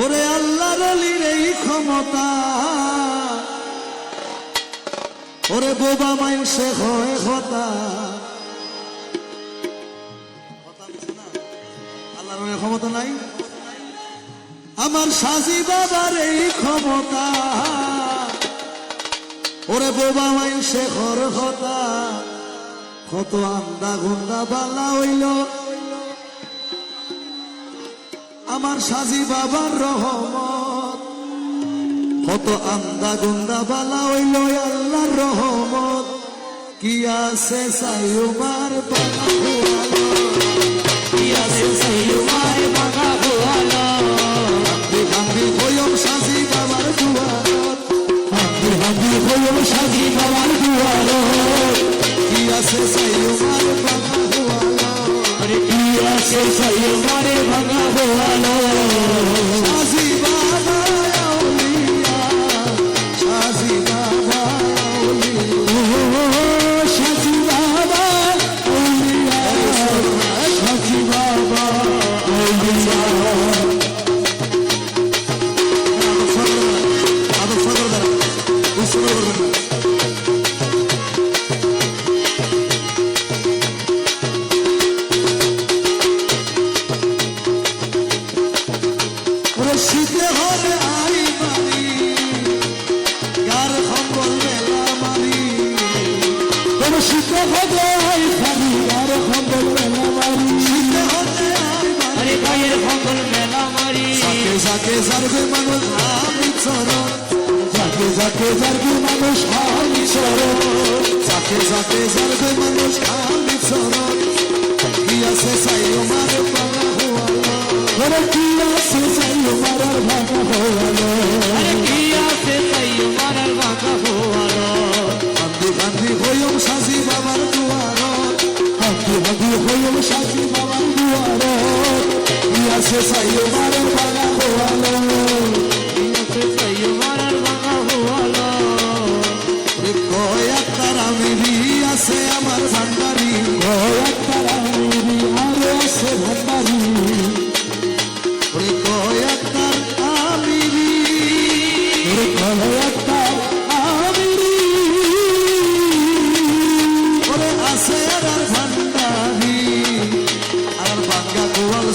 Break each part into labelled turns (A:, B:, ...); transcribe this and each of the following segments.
A: ওরে আল্লাহর অলির এই ক্ষমতা, ওরে বোবা মাইনসে হয় হতা। আল্লাহর ক্ষমতা নাই, আমার সাজি বাবার এই ক্ষমতা, ওরে বোবা মাইনসে ঘর হতা। কত আন্দা গুন্দা বালা হইল আমার সাজি বাবার রহমত, কত আন্দা গুন্দা বালা হইল আল্লাহর রহমত। কি আছে সাইয়ুমার বাগা গোয়ালো, কি আছে সাইয়ুমার বাগা গোয়ালো। হান্দি হইম সাজি বাবার দুয়ারত, হান্দি হইম সাজি বাবার দুয়ারত। কি আছে সাইয়ুমার বাগা গোয়ালো, আরে কি আছে সাইয়ুমার বাগা গোয়ালো। সাজি বাবা আউলিয়া, সাজি বাবা আউলিয়া, সাজি বাবা আউলিয়া, সাজি বাবা আউলিয়া। শীতে হবে আই মারি, গার খম্বল মেলা মারি। শীতে হবে আই মারি, গার খম্বল মেলা মারি। শীতে হবে আই মারি, গায়ের খম্বল মেলা মারি। যাকে যাকে যারবে মানুষ আমি চরণ, যাকে যাকে যারবে মানুষ আমি চরণ, যাকে যাকে যারবে মানুষ আমি চরণ। কি আছে সাইয়ুমার বাগা গোয়ালো, ওরে কি আছে সাইয়ুমার বাগা গোয়ালো, আরে কি আছে সাইয়ুমার বাগা গোয়ালো। হান্দি হান্দি হইম সাজি বাবার দুয়ারত, হান্দি হান্দি হইম সাজি বাবার দুয়ারত। কি আছে সাইয়ুমার বাগা গোয়ালো, কি আছে সাইয়ুমার বাগা গোয়ালো। কয়েক তারা মিলি আছে আমার ভান্ডারি, কয়েক তারা মিলি আরো আছে ভান্ডারি।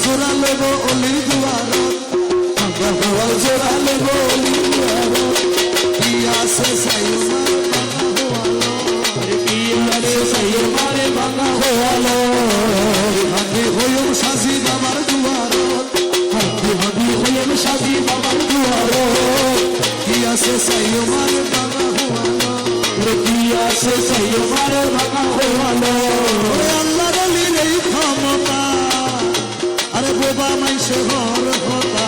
A: জোড়া লেব অলির দুয়ারত, ভাঙ্গা গোয়াল জোড়া লেব অলির দুয়ারত। কি আছে সাইয়ুমার বাগা গোয়ালো, কি আছে সাইয়ুমার বাগা গোয়ালো। হান্দি হইম সাজি বাবার দুয়ারত, হান্দি হান্দি হইম সাজি বাবার দুয়ারত। কি আছে সাইয়ুমার বাগা গোয়ালো, কি আছে সাইয়ুমার বাগা গোয়ালো। আল্লাহর অলির এই ক্ষমতা, আরে বোবা মাইনসে ঘর হতা।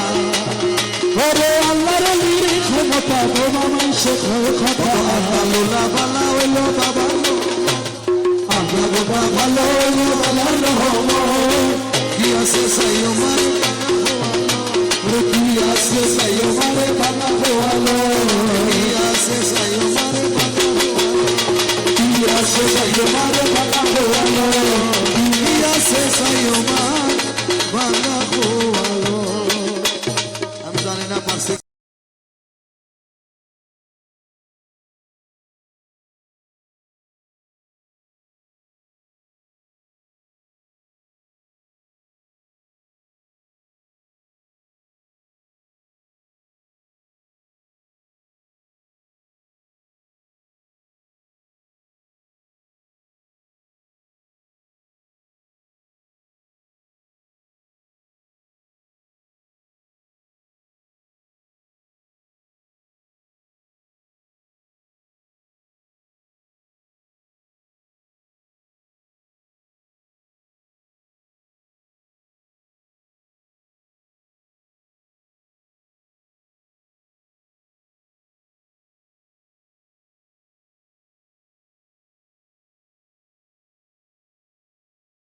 A: ওরে আল্লাহর অলির ক্ষমতা, বোবা মাইনসে ঘর হতা। আল্লাহ লোলা বালা হইল বাবার, আল্লাহ বোবা ভালো হইল বাবার রহমত। কি আছে সাইয়ুমার